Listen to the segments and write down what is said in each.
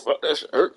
Fuck, that shit hurt.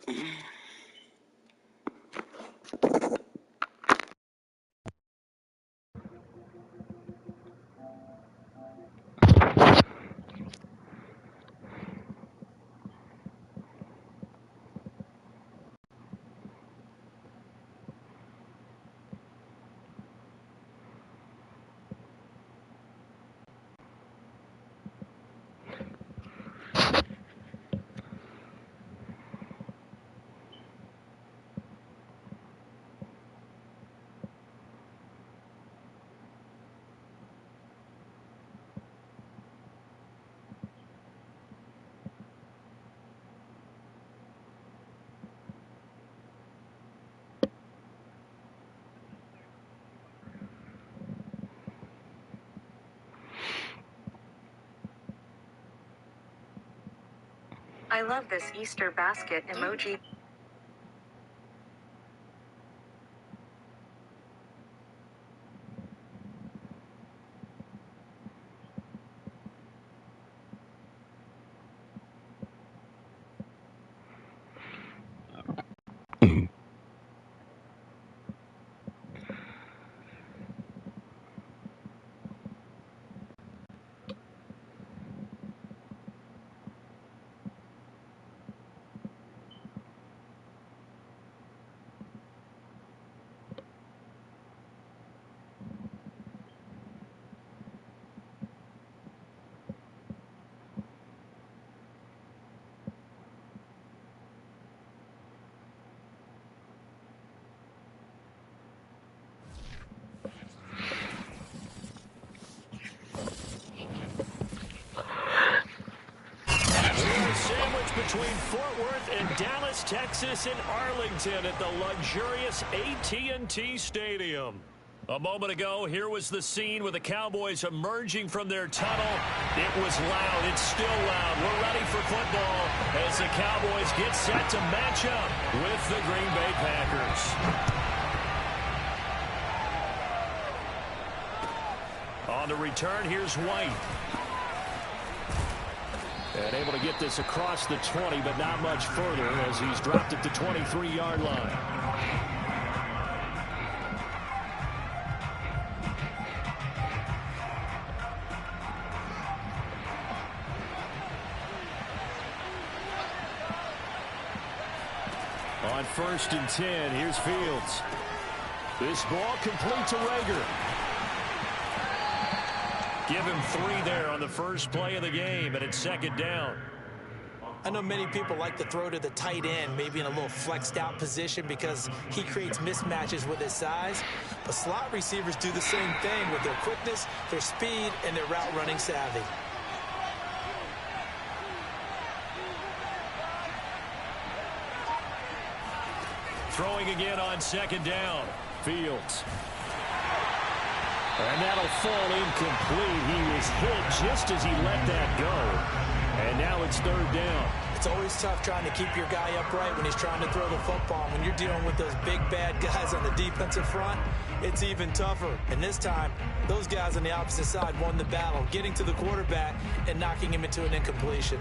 I love this Easter basket emoji. Between Fort Worth and Dallas, Texas, and Arlington at the luxurious AT&T Stadium. A moment ago, here was the scene with the Cowboys emerging from their tunnel. It was loud. It's still loud. We're ready for football as the Cowboys get set to match up with the Green Bay Packers. On the return, here's White. And able to get this across the 20, but not much further as he's dropped at the 23-yard line. On 1st and 10, here's Fields. This ball complete to Rager. Give him 3 there on the first play of the game, and it's 2nd down. I know many people like to throw to the tight end, maybe in a little flexed out position because he creates mismatches with his size. But slot receivers do the same thing with their quickness, their speed, and their route running savvy. Throwing again on 2nd down. Fields. And that'll fall incomplete. He was hit just as he let that go. And now it's 3rd down. It's always tough trying to keep your guy upright when he's trying to throw the football. When you're dealing with those big, bad guys on the defensive front, it's even tougher. And this time, those guys on the opposite side won the battle, getting to the quarterback and knocking him into an incompletion.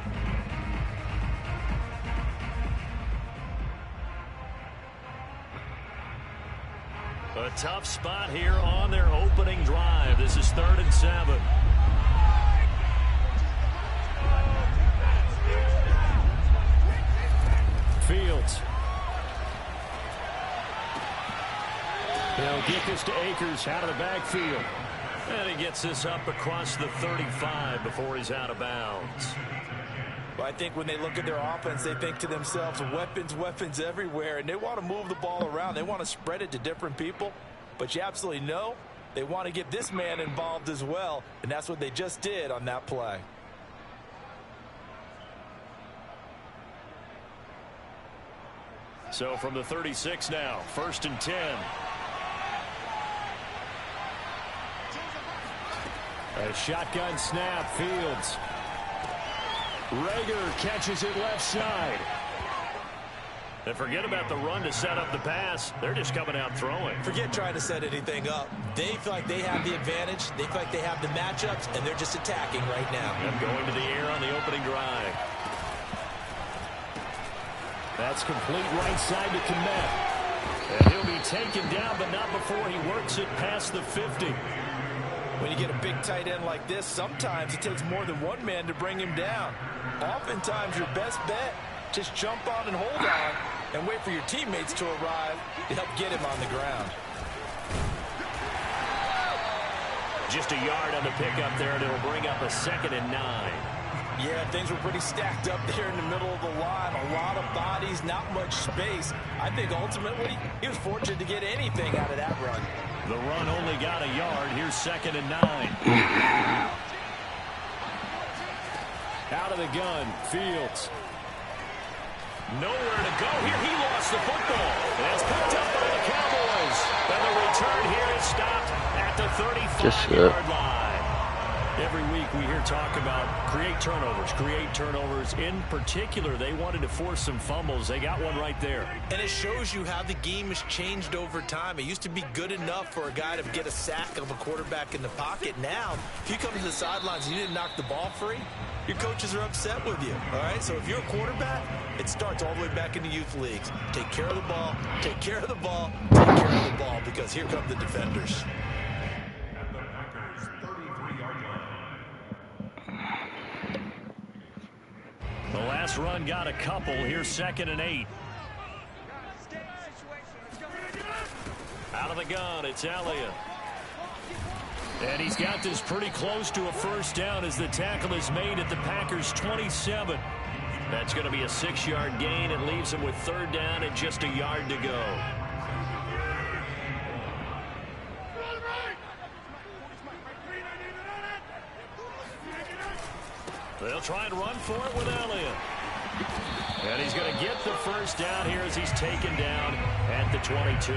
A tough spot here on their opening drive. This is 3rd and 7. Fields. He'll get this to Akers out of the backfield. And he gets this up across the 35 before he's out of bounds. Well, I think when they look at their offense, they think to themselves, weapons, weapons everywhere, and they want to move the ball around. They want to spread it to different people, but you absolutely know they want to get this man involved as well, and that's what they just did on that play. So from the 36 now, 1st and 10. A shotgun snap, Fields. Rager catches it left side. And forget about the run to set up the pass. They're just coming out throwing. Forget trying to set anything up. They feel like they have the advantage. They feel like they have the matchups, and they're just attacking right now. And going to the air on the opening drive. That's complete right side to Komet. And he'll be taken down, but not before he works it past the 50. When you get a big tight end like this, sometimes it takes more than one man to bring him down. Oftentimes, your best bet, just jump on and hold on and wait for your teammates to arrive to help get him on the ground. Just a yard on the pickup there, and it'll bring up a 2nd and 9. Yeah, things were pretty stacked up there in the middle of the line. A lot of bodies, not much space. I think ultimately he was fortunate to get anything out of that run. The run only got a yard. Here's 2nd and 9. Out of the gun, Fields. Nowhere to go here. He lost the football. And it's picked up by the Cowboys. And the return here is stopped at the 35-yard line. Every week we hear talk about create turnovers. In particular, they wanted to force some fumbles. They got one right there. And it shows you how the game has changed over time. It used to be good enough for a guy to get a sack of a quarterback in the pocket. Now, if you come to the sidelines and you didn't knock the ball free, your coaches are upset with you. All right, so if you're a quarterback, it starts all the way back in the youth leagues. Take care of the ball, take care of the ball, take care of the ball, because here come the defenders. The last run got a couple. Here's 2nd and 8. Out of the gun, it's Elliott. And he's got this pretty close to a first down as the tackle is made at the Packers' 27. That's going to be a 6-yard gain. It leaves him with 3rd down and just a yard to go. They'll try and run for it with Elliott. And he's going to get the first down here as he's taken down at the 22.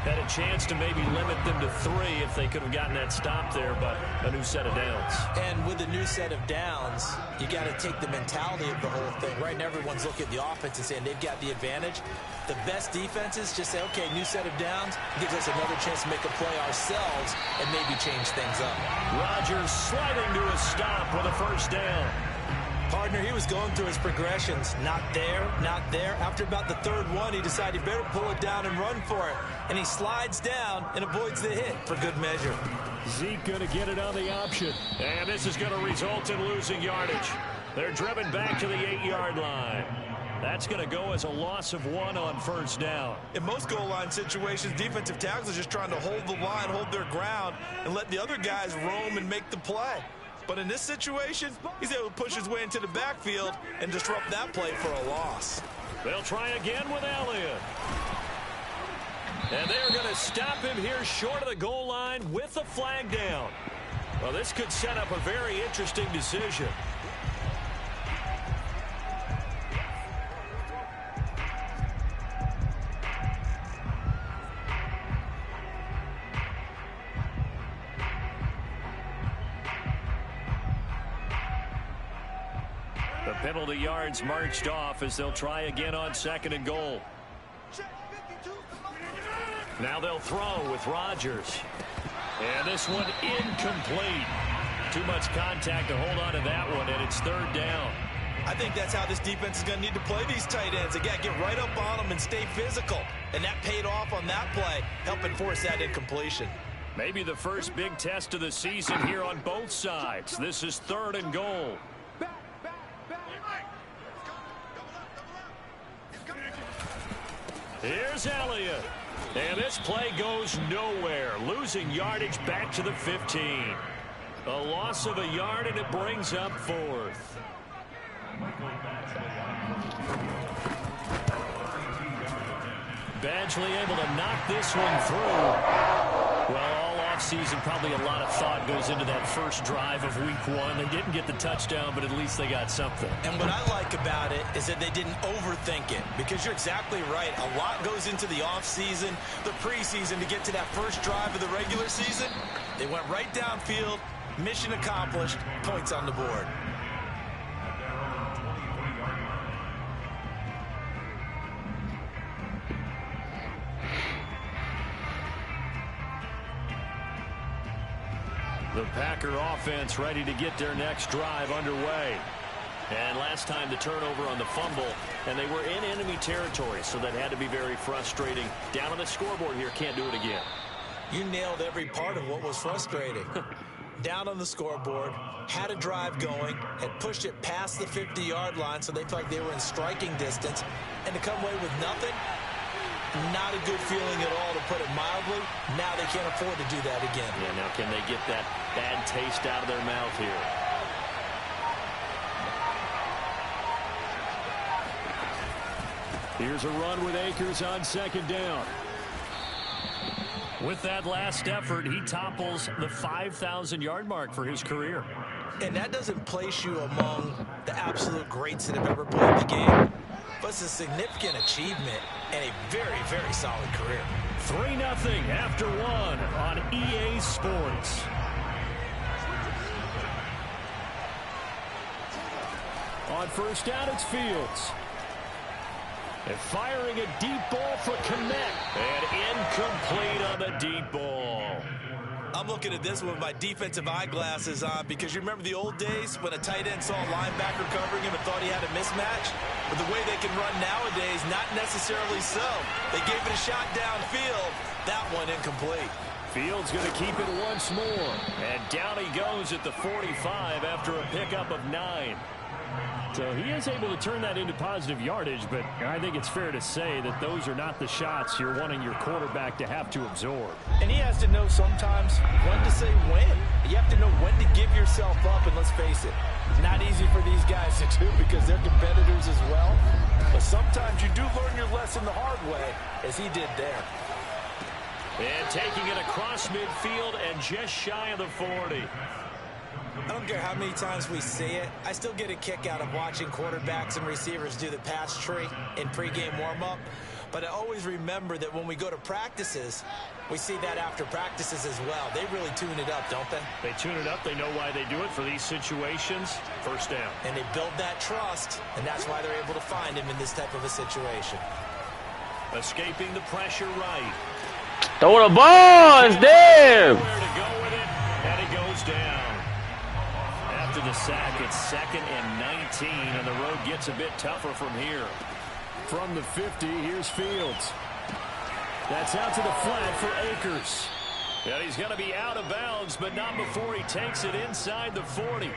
Had a chance to maybe limit them to 3 if they could have gotten that stop there, but a new set of downs. And with a new set of downs, you got to take the mentality of the whole thing. Right now, everyone's looking at the offense and saying they've got the advantage. The best defenses just say, okay, new set of downs, gives us another chance to make a play ourselves and maybe change things up. Rodgers sliding to a stop with a first down. Partner, he was going through his progressions. Not there, not there. After about the 3rd one, he decided he better pull it down and run for it. And he slides down and avoids the hit for good measure. Zeke going to get it on the option. And this is going to result in losing yardage. They're driven back to the 8-yard line. That's going to go as a loss of 1 on first down. In most goal line situations, defensive tackles are just trying to hold the line, hold their ground, and let the other guys roam and make the play. But in this situation, he's able to push his way into the backfield and disrupt that play for a loss. They'll try again with Elliott. And they're going to stop him here short of the goal line with the flag down. Well, this could set up a very interesting decision. The penalty yards marched off as they'll try again on 2nd and goal. Now they'll throw with Rodgers. And this one incomplete. Too much contact to hold on to that one, and it's 3rd down. I think that's how this defense is going to need to play these tight ends. They got to get right up on them and stay physical. And that paid off on that play, helping force that incompletion. Maybe the first big test of the season here on both sides. This is 3rd and goal. Here's Elliott. And this play goes nowhere. Losing yardage back to the 15. A loss of a yard, and it brings up 4th. Badgley able to knock this one through. Well, all offseason, probably a lot of thought goes into that first drive of week 1. They didn't get the touchdown, but at least they got something. And what I like about it is that they didn't overthink it, because you're exactly right. A lot goes into the offseason, the preseason to get to that first drive of the regular season. They went right downfield, mission accomplished, points on the board. The Packer offense ready to get their next drive underway. And last time the turnover on the fumble, and they were in enemy territory, so that had to be very frustrating. Down on the scoreboard here, can't do it again. You nailed every part of what was frustrating. Down on the scoreboard, had a drive going, had pushed it past the 50-yard line, so they felt like they were in striking distance, and to come away with nothing, not a good feeling at all, to put it mildly. Now they can't afford to do that again. Yeah, now can they get that bad taste out of their mouth here? Here's a run with Akers on second down. With that last effort, he topples the 5,000-yard mark for his career. And that doesn't place you among the absolute greats that have ever played the game, but it's a significant achievement and a very, very solid career. 3-0 after one on EA Sports. On first down, it's Fields. And firing a deep ball for Kmet. And incomplete on the deep ball. I'm looking at this with my defensive eyeglasses on, because you remember the old days when a tight end saw a linebacker covering him and thought he had a mismatch? But the way they can run nowadays, not necessarily so. They gave it a shot downfield. That one incomplete. Fields going to keep it once more. And down he goes at the 45 after a pickup of 9. So he is able to turn that into positive yardage, but I think it's fair to say that those are not the shots you're wanting your quarterback to have to absorb. And he has to know sometimes when to say when. You have to know when to give yourself up, and let's face it, not easy for these guys to do because they're competitors as well. But sometimes you do learn your lesson the hard way, as he did there. And taking it across midfield and just shy of the 40. I don't care how many times we see it. I still get a kick out of watching quarterbacks and receivers do the pass tree in pregame warm-up. But I always remember that when we go to practices, we see that after practices as well. They really tune it up, don't they? They tune it up. They know why they do it for these situations. First down. And they build that trust, and that's why they're able to find him in this type of a situation. Escaping the pressure right. Throw the ball. It's there. Where to go with it, and it goes down. After the sack, it's 2nd and 19, and the road gets a bit tougher from here. From the 50, here's Fields. That's out to the flat for Akers. And he's going to be out of bounds, but not before he takes it inside the 40.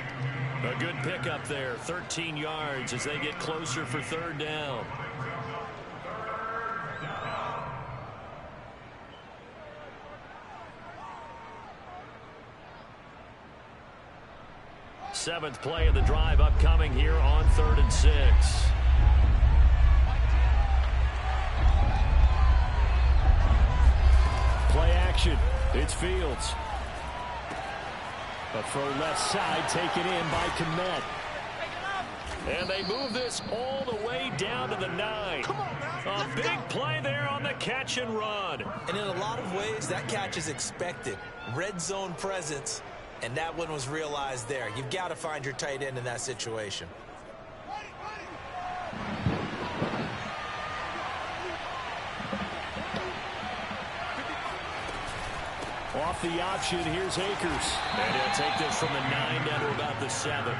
A good pickup there, 13 yards as they get closer for 3rd down. Seventh play of the drive upcoming here on 3rd and 6. Play action. It's Fields. A throw left side taken in by Kmet. And they move this all the way down to the 9. A big play there on the catch and run. And in a lot of ways, that catch is expected. Red zone presence. And that one was realized there. You've got to find your tight end in that situation. Off the option, here's Akers. And he'll take this from the 9 down to about the 7.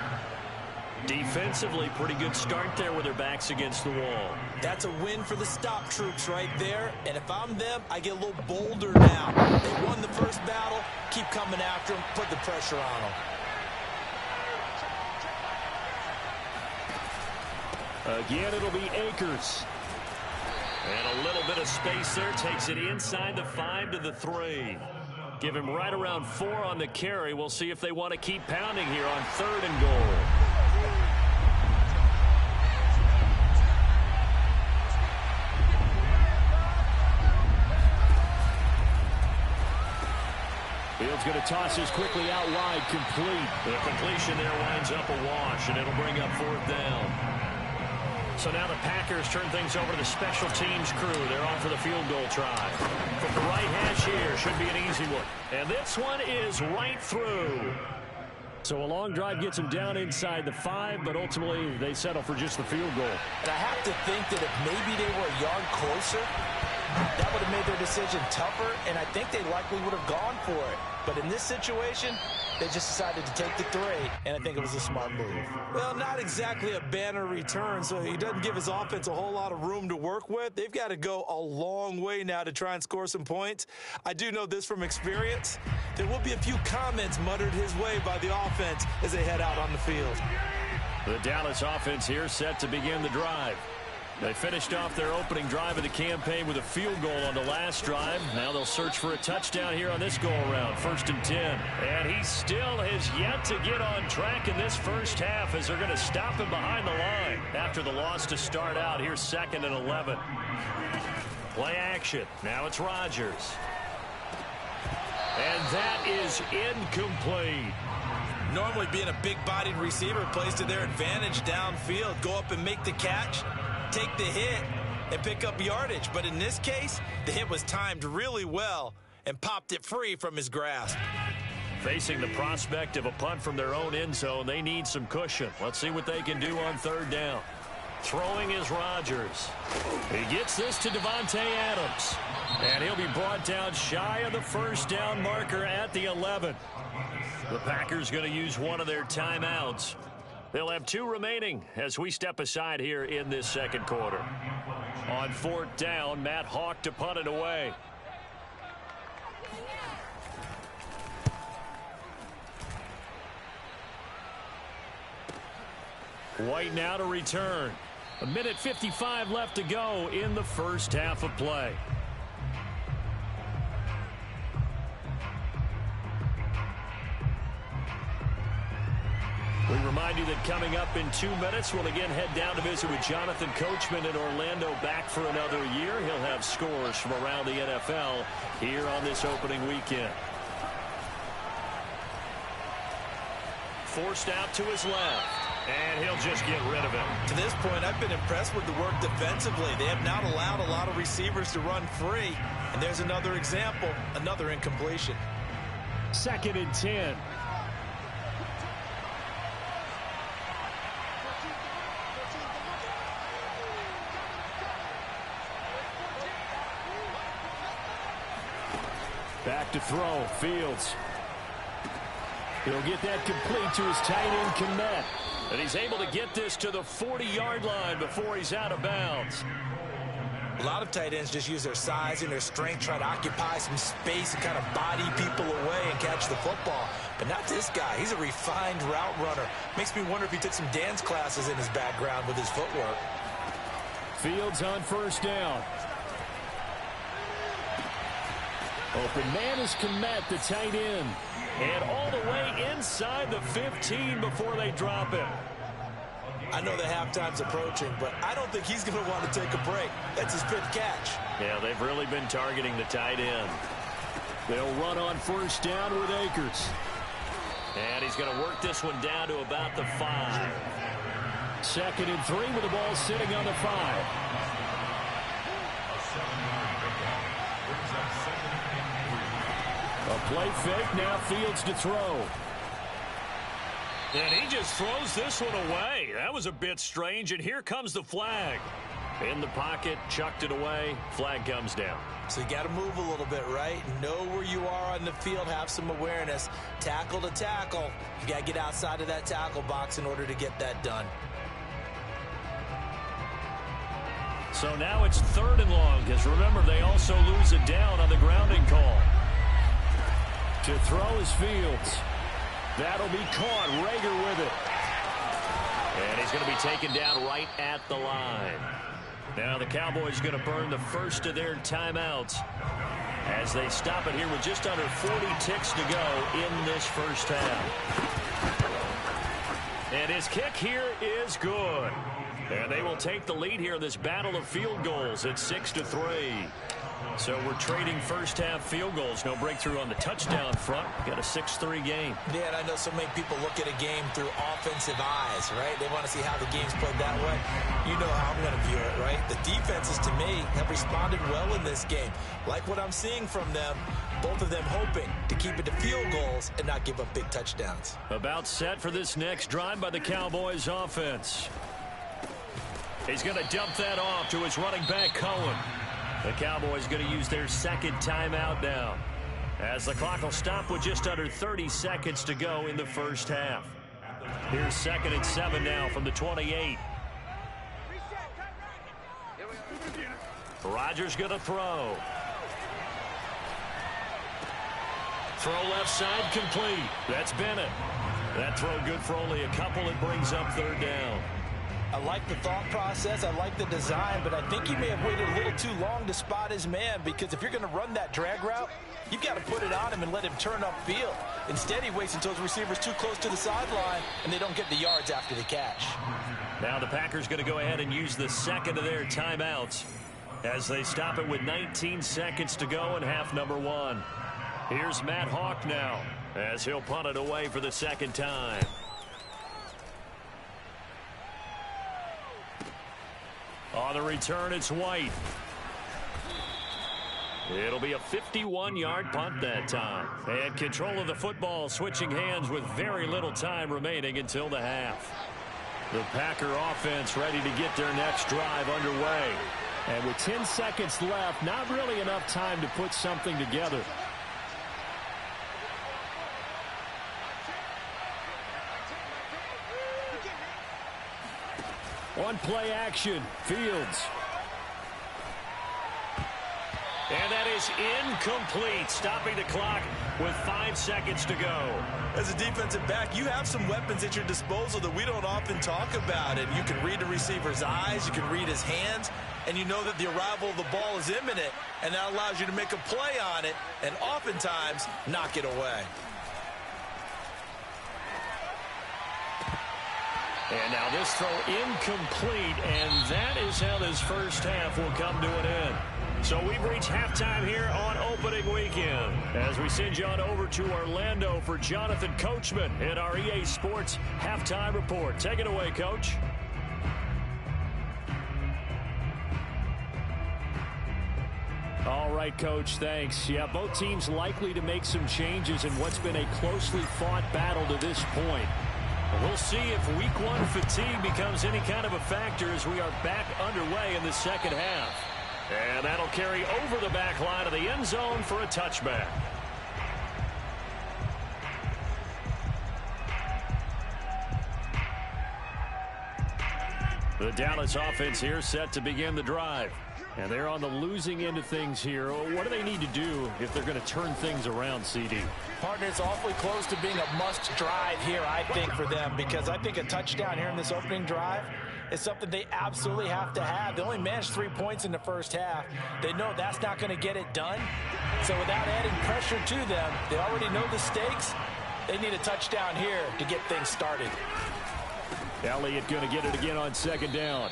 Defensively, pretty good start there with their backs against the wall. That's a win for the stop troops right there. And if I'm them, I get a little bolder now. They won the first battle. Keep coming after them. Put the pressure on them. Again, it'll be Akers. And a little bit of space there. Takes it inside the 5 to the 3. Give him right around 4 on the carry. We'll see if they want to keep pounding here on 3rd and goal. Fields going to toss this quickly out wide, complete. The completion there winds up a wash, and it'll bring up 4th down. So now the Packers turn things over to the special teams crew. They're on for the field goal try. From the right hash here, should be an easy one. And this one is right through. So a long drive gets them down inside the 5, but ultimately they settle for just the field goal. And I have to think that if maybe they were a yard closer, that would have made their decision tougher, and I think they likely would have gone for it. But in this situation, they just decided to take the 3, and I think it was a smart move. Well, not exactly a banner return, so he doesn't give his offense a whole lot of room to work with. They've got to go a long way now to try and score some points. I do know this from experience. There will be a few comments muttered his way by the offense as they head out on the field. The Dallas offense here set to begin the drive. They finished off their opening drive of the campaign with a field goal on the last drive. Now they'll search for a touchdown here on this go-around, 1st and 10. And he still has yet to get on track in this first half as they're going to stop him behind the line after the loss to start out. Here's 2nd and 11. Play action. Now it's Rodgers. And that is incomplete. Normally being a big-bodied receiver plays to their advantage downfield. Go up and make the catch, take the hit, and pick up yardage. But in this case, the hit was timed really well and popped it free from his grasp. Facing the prospect of a punt from their own end zone, they need some cushion. Let's see what they can do on 3rd down. Throwing is Rodgers. He gets this to Devontae Adams. And he'll be brought down shy of the 1st down marker at the 11. The Packers going to use one of their timeouts. They'll have 2 remaining as we step aside here in this 2nd quarter. On 4th down, Matt Hawk to punt it away. White now to return. 1:55 left to go in the first half of play. We remind you that coming up in 2 minutes, we'll again head down to visit with Jonathan Coachman in Orlando, back for another year. He'll have scores from around the NFL here on this opening weekend. Forced out to his left, and he'll just get rid of it. To this point, I've been impressed with the work defensively. They have not allowed a lot of receivers to run free. And there's another example, another incompletion. 2nd and 10. Back to throw, Fields. He'll get that complete to his tight end, Kmet. And he's able to get this to the 40-yard line before he's out of bounds. A lot of tight ends just use their size and their strength, try to occupy some space and kind of body people away and catch the football. But not this guy. He's a refined route runner. Makes me wonder if he took some dance classes in his background with his footwork. Fields on 1st down. Open man is Kmet, the tight end. And all the way inside the 15 before they drop him. I know the halftime's approaching, but I don't think he's going to want to take a break. That's his 5th catch. Yeah, they've really been targeting the tight end. They'll run on 1st down with Akers. And he's going to work this one down to about the 5. 2nd and 3 with the ball sitting on the 5. A play fake, now Fields to throw. And he just throws this one away. That was a bit strange, and here comes the flag. In the pocket, chucked it away, flag comes down. So you got to move a little bit, right? Know where you are on the field, have some awareness. Tackle to tackle. You got to get outside of that tackle box in order to get that done. So now it's 3rd and long, because remember, they also lose it down on the grounding call. To throw is Fields. That'll be caught. Rager with it. And he's going to be taken down right at the line. Now the Cowboys going to burn the first of their timeouts as they stop it here with just under 40 ticks to go in this first half. And his kick here is good. And they will take the lead here in this battle of field goals at 6-3. So we're trading first half field goals. No breakthrough on the touchdown front. Got a 6-3 game. Yeah, and I know so many people look at a game through offensive eyes, right? They want to see how the game's played that way. You know how I'm going to view it, right? The defenses, to me, have responded well in this game. Like what I'm seeing from them, both of them hoping to keep it to field goals and not give up big touchdowns. About set for this next drive by the Cowboys offense. He's going to dump that off to his running back, Cohen. The Cowboys going to use their second timeout now, as the clock will stop with just under 30 seconds to go in the first half. Here's 2nd and 7 now from the 28. Rodgers going to throw. Throw left side complete. That's Bennett. That throw good for only a couple. It brings up 3rd down. I like the thought process. I like the design, but I think he may have waited a little too long to spot his man, because if you're going to run that drag route, you've got to put it on him and let him turn upfield. Instead, he waits until his receiver's too close to the sideline, and they don't get the yards after the catch. Now the Packers going to go ahead and use the second of their timeouts as they stop it with 19 seconds to go in half number 1. Here's Matt Hawk now as he'll punt it away for the second time. On the return, it's White. It'll be a 51-yard punt that time. And control of the football switching hands with very little time remaining until the half. The Packer offense ready to get their next drive underway. And with 10 seconds left, not really enough time to put something together. On play action, Fields. And that is incomplete, stopping the clock with 5 seconds to go. As a defensive back, you have some weapons at your disposal that we don't often talk about. And you can read the receiver's eyes, you can read his hands, and you know that the arrival of the ball is imminent, and that allows you to make a play on it and oftentimes knock it away. And now this throw incomplete, and that is how this first half will come to an end. So we've reached halftime here on opening weekend as we send you on over to Orlando for Jonathan Coachman in our EA Sports Halftime Report. Take it away, Coach. All right, Coach, thanks. Yeah, both teams likely to make some changes in what's been a closely fought battle to this point. We'll see if week 1 fatigue becomes any kind of a factor as we are back underway in the second half. And that'll carry over the back line of the end zone for a touchback. The Dallas offense here set to begin the drive. And they're on the losing end of things here. What do they need to do if they're going to turn things around, CD? Partner, it's awfully close to being a must drive here, I think, for them, because I think a touchdown here in this opening drive is something they absolutely have to have. They only managed 3 points in the first half. They know that's not going to get it done. So without adding pressure to them, they already know the stakes. They need a touchdown here to get things started. Elliott going to get it again on 2nd down.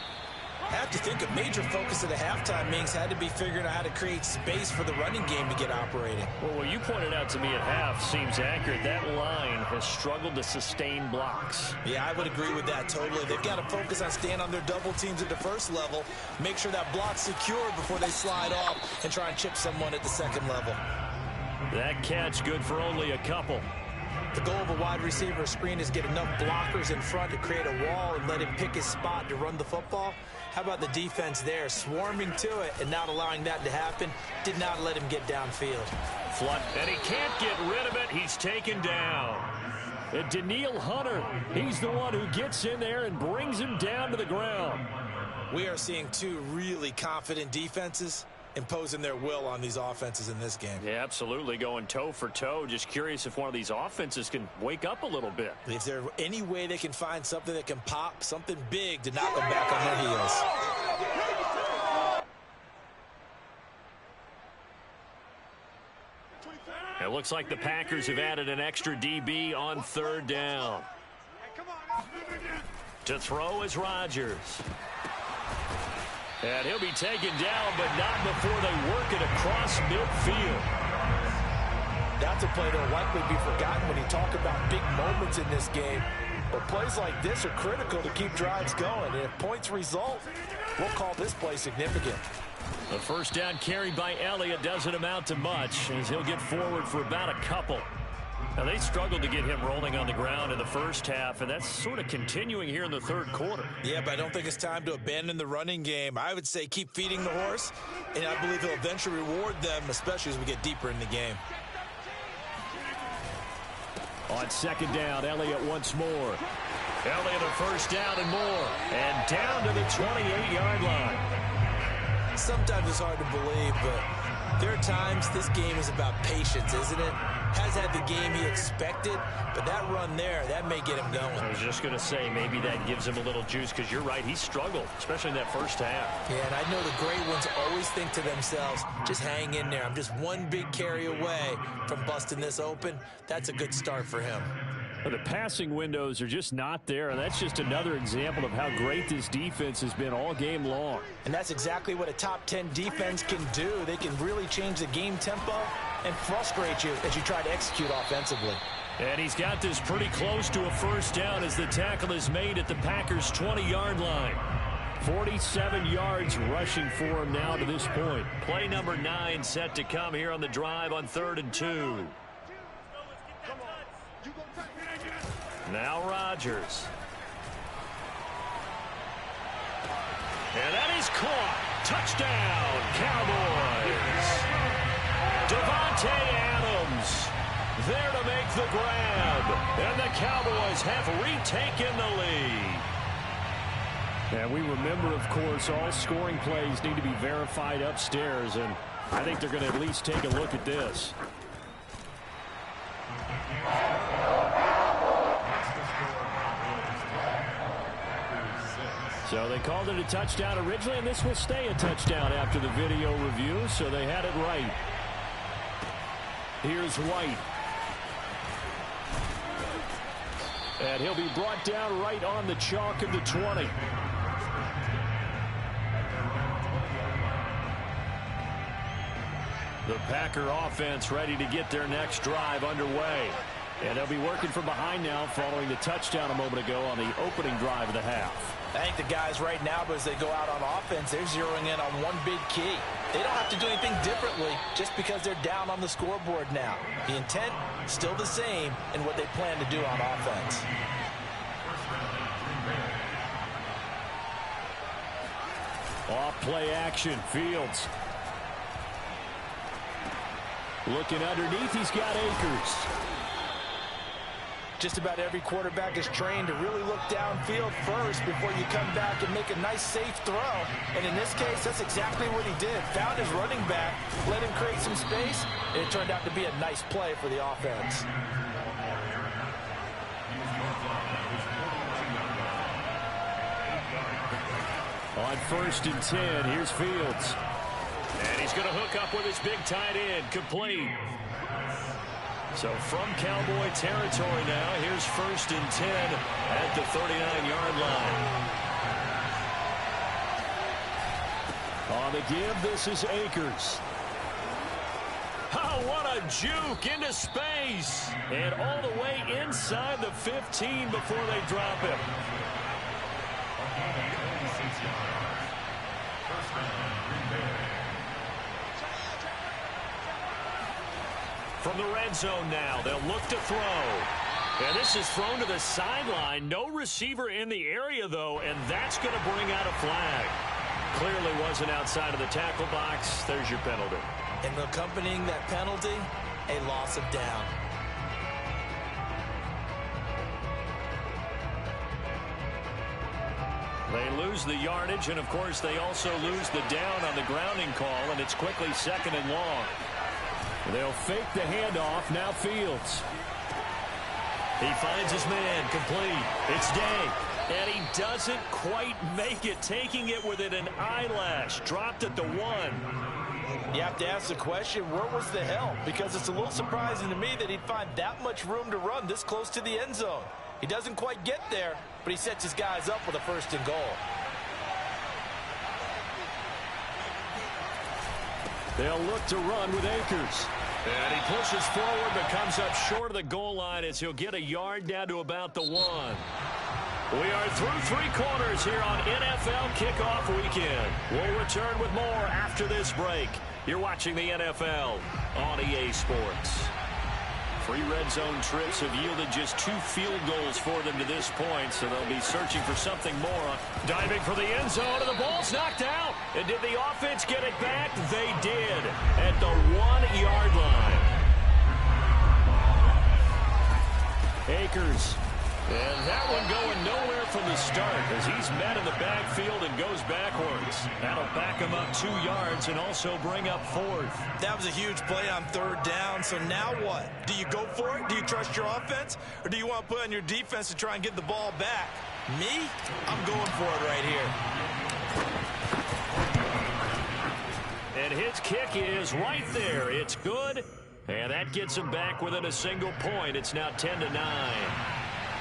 I have to think a major focus of the halftime meetings had to be figuring out how to create space for the running game to get operating. Well, what you pointed out to me at half seems accurate. That line has struggled to sustain blocks. Yeah, I would agree with that totally. They've got to focus on staying on their double teams at the first level, make sure that block's secure before they slide off and try and chip someone at the second level. That catch good for only a couple. The goal of a wide receiver screen is get enough blockers in front to create a wall and let him pick his spot to run the football. How about the defense there, swarming to it and not allowing that to happen? Did not let him get downfield. Flood, and he can't get rid of it. He's taken down. And Daniil Hunter, he's the one who gets in there and brings him down to the ground. We are seeing two really confident defenses imposing their will on these offenses in this game. Yeah, absolutely, going toe for toe. Just curious if one of these offenses can wake up a little bit. Is there any way they can find something that can pop, something big to knock them back on their heels? It looks like the Packers have added an extra DB on 3rd down. To throw is Rodgers. And he'll be taken down, but not before they work it across midfield. That's a play that will likely be forgotten when you talk about big moments in this game. But plays like this are critical to keep drives going. And if points result, we'll call this play significant. The first down carried by Elliott doesn't amount to much, as he'll get forward for about a couple. Now, they struggled to get him rolling on the ground in the first half, and that's sort of continuing here in the third quarter. Yeah, but I don't think it's time to abandon the running game. I would say keep feeding the horse, and I believe he'll eventually reward them, especially as we get deeper in the game. On second down, Elliott once more. Elliott a first down and more, and down to the 28-yard line. Sometimes it's hard to believe, but there are times this game is about patience, isn't it? Has had the game he expected, but that run there, that may get him going. I was just going to say, maybe that gives him a little juice, because you're right, he struggled, especially in that first half. Yeah, and I know the great ones always think to themselves, just hang in there. I'm just one big carry away from busting this open. That's a good start for him. The passing windows are just not there, and that's just another example of how great this defense has been all game long. And that's exactly what a top 10 defense can do. They can really change the game tempo and frustrate you as you try to execute offensively. And he's got this pretty close to a first down as the tackle is made at the Packers' 20-yard line. 47 yards rushing for him now to this point. Play number 9 set to come here on the drive on 3rd and 2. Now Rodgers. And that is caught. Touchdown, Cowboys. Devontae Adams there to make the grab. And the Cowboys have retaken the lead. And we remember, of course, all scoring plays need to be verified upstairs, and I think they're going to at least take a look at this. So they called it a touchdown originally, and this will stay a touchdown after the video review, so they had it right. Here's White. And he'll be brought down right on the chalk of the 20. The Packer offense ready to get their next drive underway. And they'll be working from behind now following the touchdown a moment ago on the opening drive of the half. I think the guys right now, as they go out on offense, they're zeroing in on one big key. They don't have to do anything differently just because they're down on the scoreboard now. The intent, still the same in what they plan to do on offense. Off play action, Fields. Looking underneath, he's got Akers. Just about every quarterback is trained to really look downfield first before you come back and make a nice, safe throw. And in this case, that's exactly what he did. Found his running back, let him create some space, and it turned out to be a nice play for the offense. On 1st and 10, here's Fields. And he's going to hook up with his big tight end, complete. So from Cowboy territory now, here's 1st and 10 at the 39-yard line. On the give, this is Akers. Oh, what a juke into space. And all the way inside the 15 before they drop him. From the red zone now, they'll look to throw. And this is thrown to the sideline. No receiver in the area, though, and that's going to bring out a flag. Clearly wasn't outside of the tackle box. There's your penalty. And accompanying that penalty, a loss of down. They lose the yardage, and, of course, they also lose the down on the grounding call, and it's quickly 2nd and long. They'll fake the handoff. Now Fields. He finds his man, complete. It's Day. And he doesn't quite make it, taking it within an eyelash. Dropped at the 1. You have to ask the question, where was the help? Because it's a little surprising to me that he'd find that much room to run this close to the end zone. He doesn't quite get there, but he sets his guys up with a 1st and goal. They'll look to run with Akers. And he pushes forward but comes up short of the goal line as he'll get a yard down to about the 1. We are through 3 quarters here on NFL Kickoff Weekend. We'll return with more after this break. You're watching the NFL on EA Sports. 3 red zone trips have yielded just 2 field goals for them to this point, so they'll be searching for something more. Diving for the end zone, and the ball's knocked out. And did the offense get it back? They did at the 1-yard line. Akers. And that one going nowhere from the start as he's met in the backfield and goes backwards. That'll back him up 2 yards and also bring up 4th. That was a huge play on 3rd down. So now what? Do you go for it? Do you trust your offense? Or do you want to put on your defense to try and get the ball back? Me? I'm going for it right here. And his kick is right there. It's good. And that gets him back within a single point. It's now 10-9.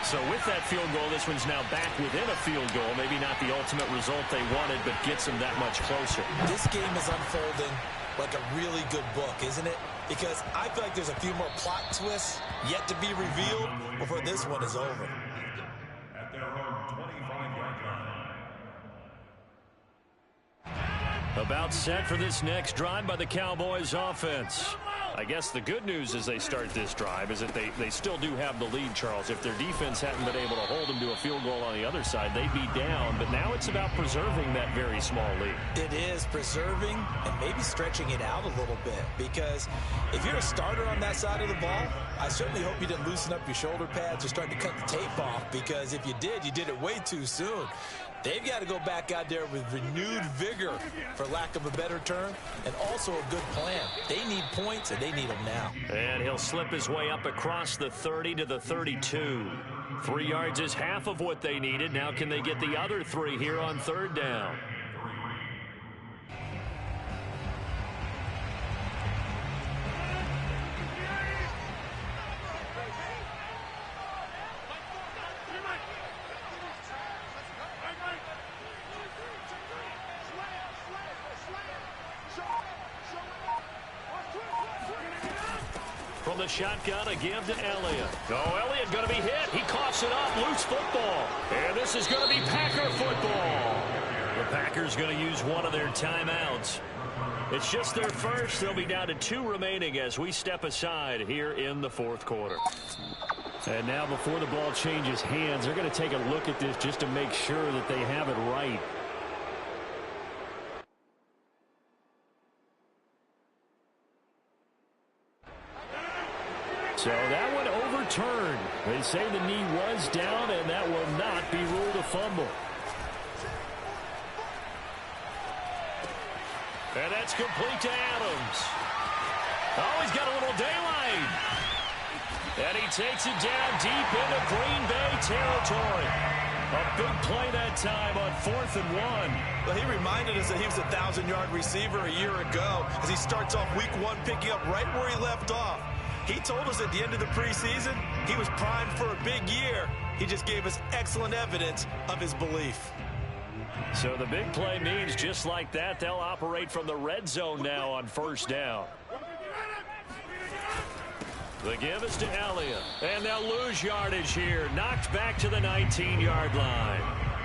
So with that field goal, this one's now back within a field goal. Maybe not the ultimate result they wanted, but gets them that much closer. This game is unfolding like a really good book, isn't it? Because I feel like there's a few more plot twists yet to be revealed before this one is over. At their own 25-yard line. About set for this next drive by the Cowboys offense. I guess the good news as they start this drive is that they still do have the lead, Charles. If their defense hadn't been able to hold them to a field goal on the other side, they'd be down. But now it's about preserving that very small lead. It is preserving and maybe stretching it out a little bit. Because if you're a starter on that side of the ball, I certainly hope you didn't loosen up your shoulder pads or start to cut the tape off. Because if you did it way too soon. They've got to go back out there with renewed vigor, for lack of a better term, and also a good plan. They need points, and they need them now. And he'll slip his way up across the 30 to the 32. 3 yards is half of what they needed. Now can they get the other 3 here on 3rd down? From the shotgun, a give to Elliott. Oh, Elliott going to be hit. He coughs it up. Loose football. And this is going to be Packer football. The Packers going to use one of their timeouts. It's just their first. They'll be down to 2 remaining as we step aside here in the 4th quarter. And now before the ball changes hands, they're going to take a look at this just to make sure that they have it right. So that one overturned. They say the knee was down, and that will not be ruled a fumble. And that's complete to Adams. Oh, he's got a little daylight. And he takes it down deep into Green Bay territory. A big play that time on 4th and 1. Well, he reminded us that he was a 1,000-yard receiver a year ago as he starts off week 1 picking up right where he left off. He told us at the end of the preseason he was primed for a big year. He just gave us excellent evidence of his belief. So the big play means just like that, they'll operate from the red zone now on 1st down. The give is to Elliott. And they'll lose yardage here. Knocked back to the 19-yard line.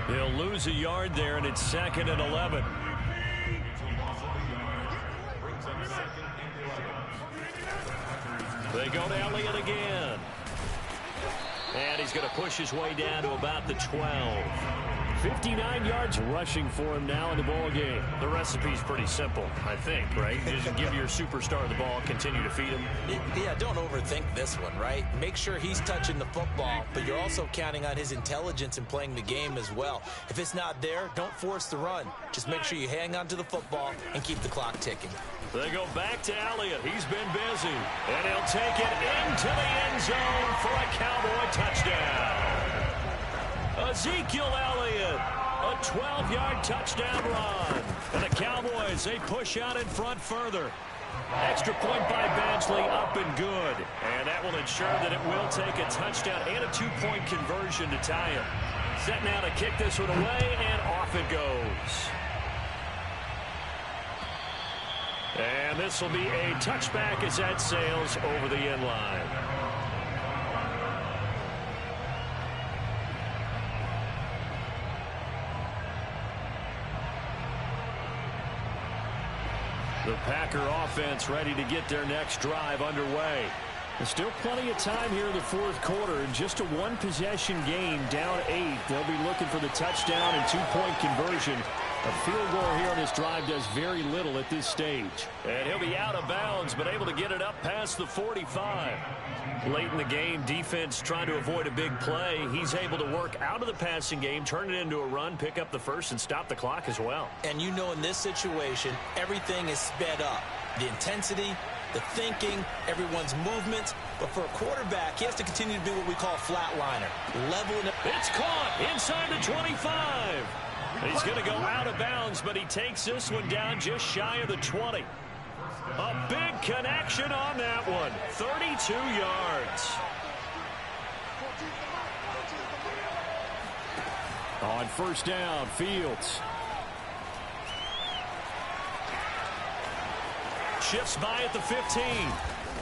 They'll lose a yard there, and it's 2nd and 11. They go to Elliott again. And he's going to push his way down to about the 12. 59 yards rushing for him now in the ball game. The recipe's pretty simple, I think, right? Just give your superstar the ball, continue to feed him. Yeah, don't overthink this one, right? Make sure he's touching the football, but you're also counting on his intelligence in playing the game as well. If it's not there, don't force the run. Just make sure you hang on to the football and keep the clock ticking. They go back to Elliott. He's been busy. And he'll take it into the end zone for a Cowboy touchdown. Ezekiel Elliott, a 12-yard touchdown run. And the Cowboys, they push out in front further. Extra point by Badgley, up and good. And that will ensure that it will take a touchdown and a 2-point conversion to tie him. Set now to kick this one away, and off it goes. And this will be a touchback as that sails over the end line. The Packer offense ready to get their next drive underway. There's still plenty of time here in the fourth quarter. In just a one-possession game, down 8. They'll be looking for the touchdown and two-point conversion. A field goal here on this drive does very little at this stage. And he'll be out of bounds, but able to get it up past the 45. Late in the game, defense trying to avoid a big play. He's able to work out of the passing game, turn it into a run, pick up the first, and stop the clock as well. And you know in this situation, everything is sped up. The intensity, the thinking, everyone's movement. But for a quarterback, he has to continue to be what we call a flatliner. Leveling it. It's caught inside the 25. He's going to go out of bounds, but he takes this one down just shy of the 20. A big connection on that one. 32 yards. On first down, Fields. Shifts by at the 15.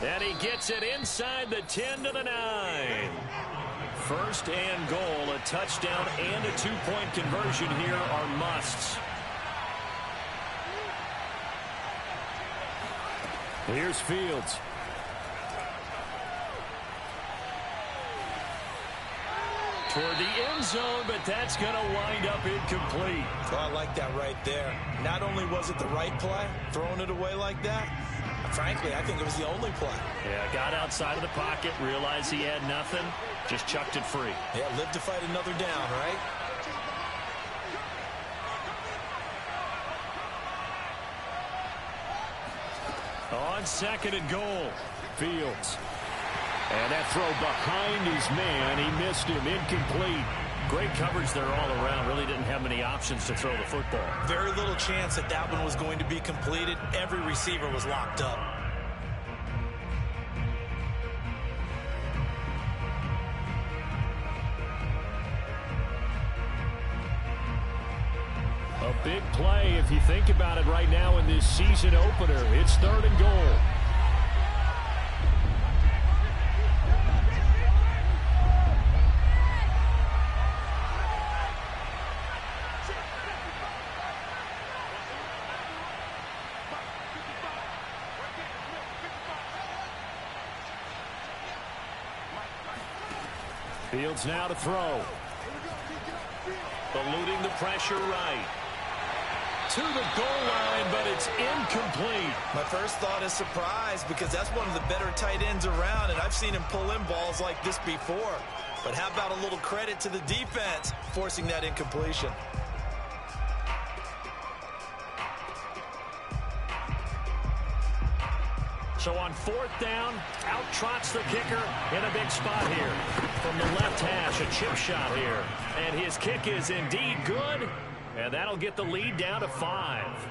And he gets it inside the 10 to the 9. First and goal, a touchdown and a two-point conversion here are musts. Here's Fields. Toward the end zone, but that's going to wind up incomplete. Oh, I like that right there. Not only was it the right play, throwing it away like that, frankly, I think it was the only play. Yeah, got outside of the pocket, realized he had nothing, just chucked it free. Yeah, live to fight another down, right? On second and goal. Fields. And that throw behind his man. He missed him. Incomplete. Great coverage there all around. Really didn't have many options to throw the football. Very little chance that that one was going to be completed. Every receiver was locked up. A big play if you think about it right now in this season opener. It's third and goal. Fields now to throw. Eluding the pressure right. To the goal line, but it's incomplete. My first thought is surprise because that's one of the better tight ends around, and I've seen him pull in balls like this before. But how about a little credit to the defense forcing that incompletion? So on fourth down, out trots the kicker in a big spot here. From the left hash, a chip shot here. And his kick is indeed good. And that'll get the lead down to 5.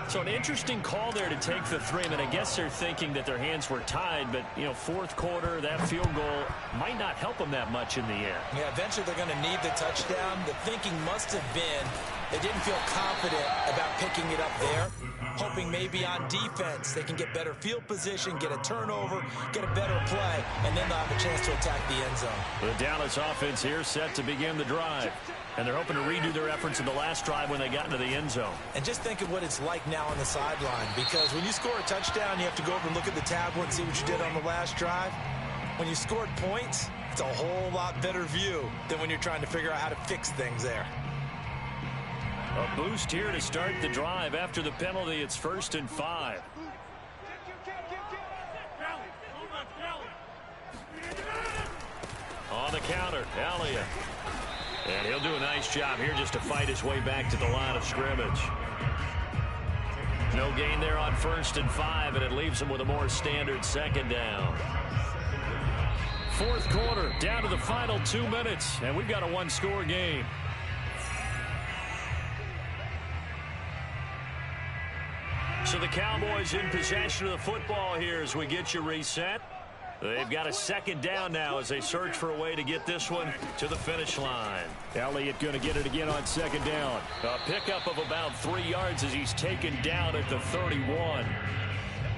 So an interesting call there to take the 3. I mean, I guess they're thinking that their hands were tied, but, you know, fourth quarter, that field goal might not help them that much in the air. Yeah, eventually they're going to need the touchdown. The thinking must have been they didn't feel confident about picking it up there, hoping maybe on defense they can get better field position, get a turnover, get a better play, and then they'll have a chance to attack the end zone. The Dallas offense here set to begin the drive. And they're hoping to redo their efforts in the last drive when they got into the end zone. And just think of what it's like now on the sideline, because when you score a touchdown, you have to go over and look at the tablet and see what you did on the last drive. When you scored points, it's a whole lot better view than when you're trying to figure out how to fix things there. A boost here to start the drive. After the penalty, it's 1st and 5. On the counter, Elliott. And he'll do a nice job here just to fight his way back to the line of scrimmage. No gain there on 1st and 5, and it leaves him with a more standard second down. Fourth quarter, down to the final 2 minutes, and we've got a one-score game. So the Cowboys in possession of the football here as we get you reset. They've got a second down now as they search for a way to get this one to the finish line. Elliott going to get it again on second down. A pickup of about 3 yards as he's taken down at the 31.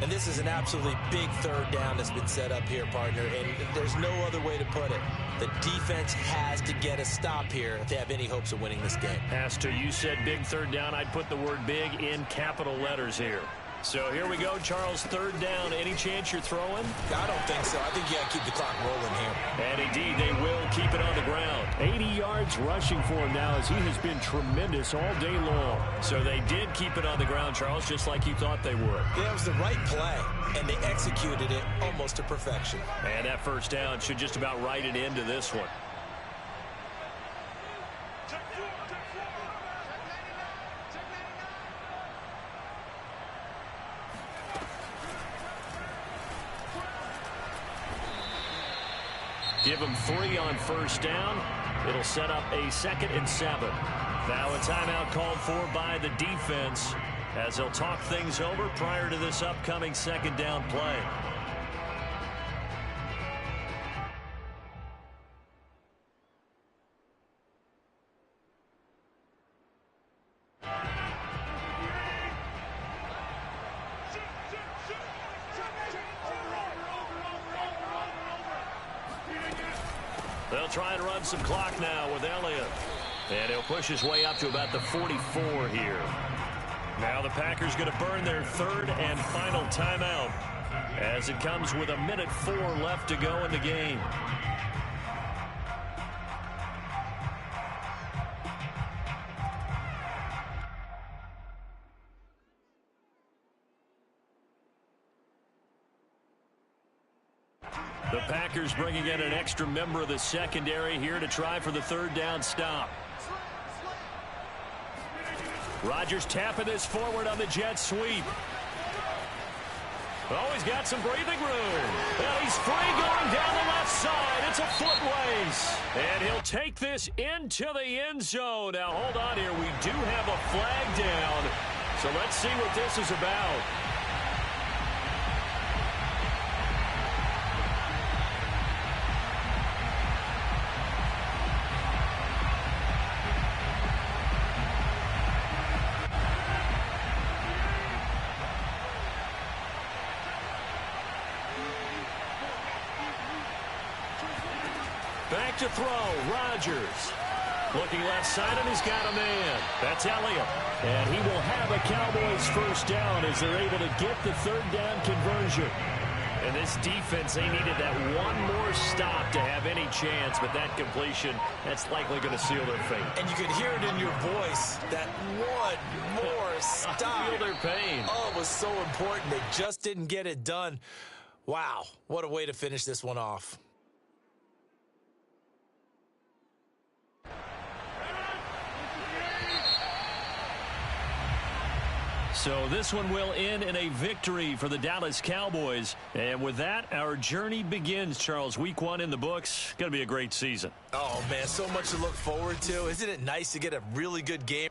And this is an absolutely big third down that's been set up here, partner, and there's no other way to put it. The defense has to get a stop here if they have any hopes of winning this game. Has to. You said big third down. I'd put the word big in capital letters here. So here we go, Charles, third down. Any chance you're throwing? I don't think so. I think you got to keep the clock rolling here. And indeed, they will keep it on the ground. 80 yards rushing for him now as he has been tremendous all day long. So they did keep it on the ground, Charles, just like you thought they would. Yeah, it was the right play, and they executed it almost to perfection. And that first down should just about write it into this one. Give them 3 on first down. It'll set up a 2nd and 7. Now a timeout called for by the defense as they'll talk things over prior to this upcoming 2nd down play. They'll try and run some clock now with Elliott. And he'll push his way up to about the 44 here. Now the Packers going to burn their 3rd and final timeout as it comes with 1:04 left to go in the game. The Packers bringing in an extra member of the secondary here to try for the 3rd down stop. Rodgers tapping this forward on the jet sweep. Oh, he's got some breathing room. Well, he's free going down the left side. It's a foot race. And he'll take this into the end zone. Now, hold on here. We do have a flag down. So let's see what this is about. Back to throw, Rodgers. Looking left side, and he's got a man. That's Elliott. And he will have a Cowboys first down as they're able to get the 3rd down conversion. And this defense, they needed that one more stop to have any chance, but that completion, that's likely going to seal their fate. And you could hear it in your voice, that one more stop. I feel their pain. Oh, it was so important. They just didn't get it done. Wow, what a way to finish this one off. So this one will end in a victory for the Dallas Cowboys. And with that, our journey begins, Charles. Week 1 in the books. Going to be a great season. Oh, man, so much to look forward to. Isn't it nice to get a really good game?